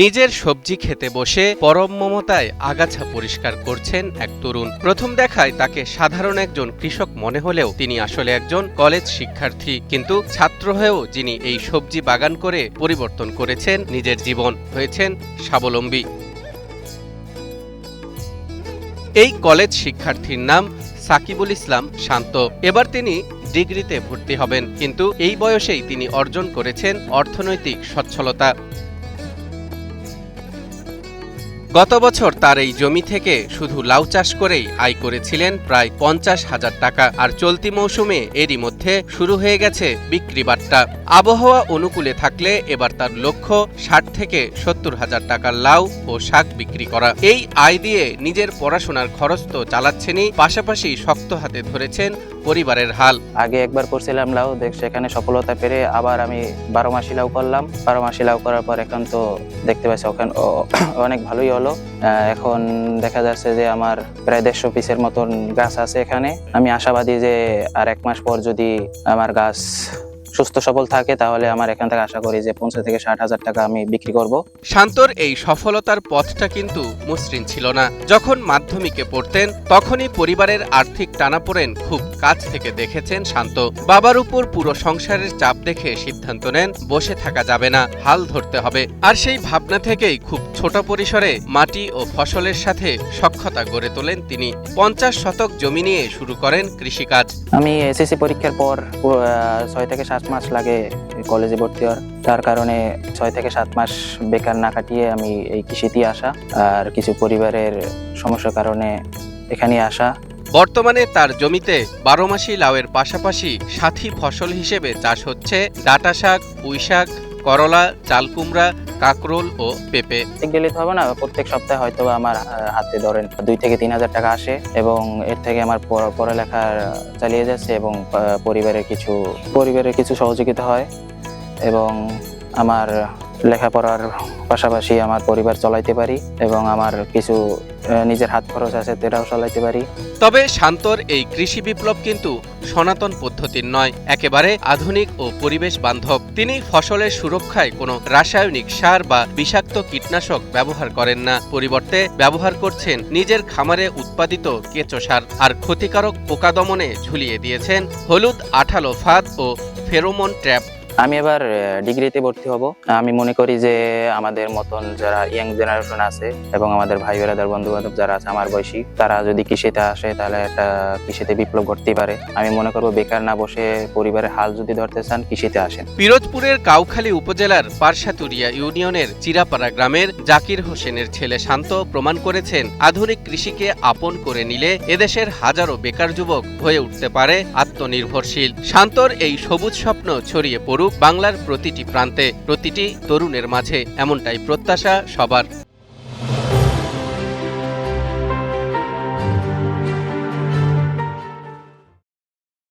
নিজের সবজি খেতে বসে পরম মমতায় আগাছা পরিষ্কার করছেন এক তরুণ। প্রথম দেখায় তাকে সাধারণ একজন কৃষক মনে হলেও তিনি আসলে একজন কলেজ শিক্ষার্থী। কিন্তু ছাত্র হয়েও যিনি এই সবজি বাগান করে পরিবর্তন করেছেন নিজের জীবন, হয়েছেন স্বাবলম্বী। এই কলেজ শিক্ষার্থীর নাম সাকিবুল ইসলাম শান্ত। এবার তিনি ডিগ্রিতে ভর্তি হবেন, কিন্তু এই বয়সেই তিনি অর্জন করেছেন অর্থনৈতিক সচ্ছলতা। গত বছর তার এই জমি থেকে শুধু লাউ চাষ করেই আয় করেছিলেন প্রায় 50,000 টাকা। আর চলতি মৌসুমে এরই মধ্যে শুরু হয়ে গেছে বিক্রি বাট্টা। আবহাওয়া অনুকূলে থাকলে এবার তার লক্ষ্য 60 থেকে 70,000 টাকার লাউ ও শাক বিক্রি করা। এই আয় দিয়ে নিজের পড়াশোনার খরচ তো চালাচ্ছেনই, পাশাপাশি শক্ত হাতে ধরেছেন পরিবারের হাল। আগে একবার করছিলাম লাউ, সেখানে সফলতা পেরে আবার আমি 12 মাসি লাউ করলাম। 12 মাসি লাউ করার পর এখন তো দেখতে পাচ্ছি ওখানে অনেক ভালোই হলো। এখন দেখা যাচ্ছে যে আমার প্রায় 150 পিসের মতন গাছ আছে এখানে। আমি আশাবাদী যে আর 1 মাস পর যদি আমার গাছ সুস্থ সবল থাকে তাহলে আমার এখান থেকে আশা করি যে 50 থেকে 60,000 টাকা আমি বিক্রি করব। শান্তর এই সফলতার পথটা কিন্তু মসৃণ ছিল না। যখন মাধ্যমিকে পড়তেন তখনই পরিবারের আর্থিক টানাপোড়েন খুব কাছ থেকে দেখেছেন শান্ত। বাবার উপর পুরো সংসারের চাপ দেখে সিদ্ধান্ত নেন বসে থাকা যাবে না, হাল ধরতে হবে। আর সেই ভাবনা থেকেই খুব ছোট পরিসরে মাটি ও ফসলের সাথে সখ্যতা গড়ে তোলেন তিনি। 50 শতক জমি নিয়ে শুরু করেন কৃষিকাজ। আমি এসএসসি পরীক্ষার পর 6 থেকে 7 মাস লাগে কলেজে ভর্তি হওয়ার। তার কারণে 6 থেকে 7 মাস বেকার না কাটিয়ে আমি এই কৃষিতে আসা, আর কিছু পরিবারের সমস্যার কারণে এখানে আসা। বর্তমানে তার জমিতে 12 মাসি লাউয়ের পাশাপাশি সাথী ফসল হিসেবে চাষ হচ্ছে ডাঁটা শাক, পুঁই শাক, করলা, চাল কুমড়া, কাকরোল ও পেঁপে। গেলে তো হবে না, প্রত্যেক সপ্তাহে হয়তো আমার হাতে ধরেন 2 থেকে 3,000 টাকা আসে এবং এর থেকে আমার পড়ালেখা চালিয়ে যাচ্ছে এবং পরিবারের কিছু সহযোগিতা হয় এবং আমার লেখাপড়ার পাশাপাশি আমার পরিবার চালাইতে পারি এবং আমার কিছু নিজের হাত খরচ আছে সেটাও চালাইতে পারি। তবে শান্তর এই কৃষি বিপ্লব কিন্তু সনাতন পদ্ধতির নয়, একেবারে আধুনিক ও পরিবেশ বান্ধব। তিনি ফসলের সুরক্ষায় কোনো রাসায়নিক সার বা বিষাক্ত কীটনাশক ব্যবহার করেন না। পরিবর্তে ব্যবহার করছেন নিজের খামারে উৎপাদিত কেঁচো সার। আর ক্ষতিকারক পোকা দমনে ঝুলিয়ে দিয়েছেন হলুদ আঠালো ফাঁদ ও ফেরোমন ট্র্যাপ। আমি এবার ডিগ্রিতে ভর্তি হব। আমি মনে করি যে আমাদের মতন যারা ইয়াং জেনারেশন আছে এবং আমাদের ভাই বেরাদার বন্ধু বান্ধব যারা আছে আমার বয়সী, তারা যদি কৃষিতে আসে তাহলে একটা কৃষিতে বিপ্লব ঘটতেই পারে। আমি মনে করবো বেকার না বসে পরিবারের হাল যদি ধরতে চান কৃষিতে আসেন। পিরোজপুরের কাউখালী উপজেলার পারসাতুরিয়া ইউনিয়নের চিরাপাড়া গ্রামের জাকির হোসেনের ছেলে শান্ত প্রমাণ করেছেন আধুনিক কৃষিকে আপন করে নিলে এদেশের হাজারো বেকার যুবক হয়ে উঠতে পারে আত্মনির্ভরশীল। শান্তর এই সবুজ স্বপ্ন ছড়িয়ে পড়ুক বাংলার প্রতিটি প্রান্তে, প্রতিটি তরুণের মাঝে, এমনটাই প্রত্যাশা সবার।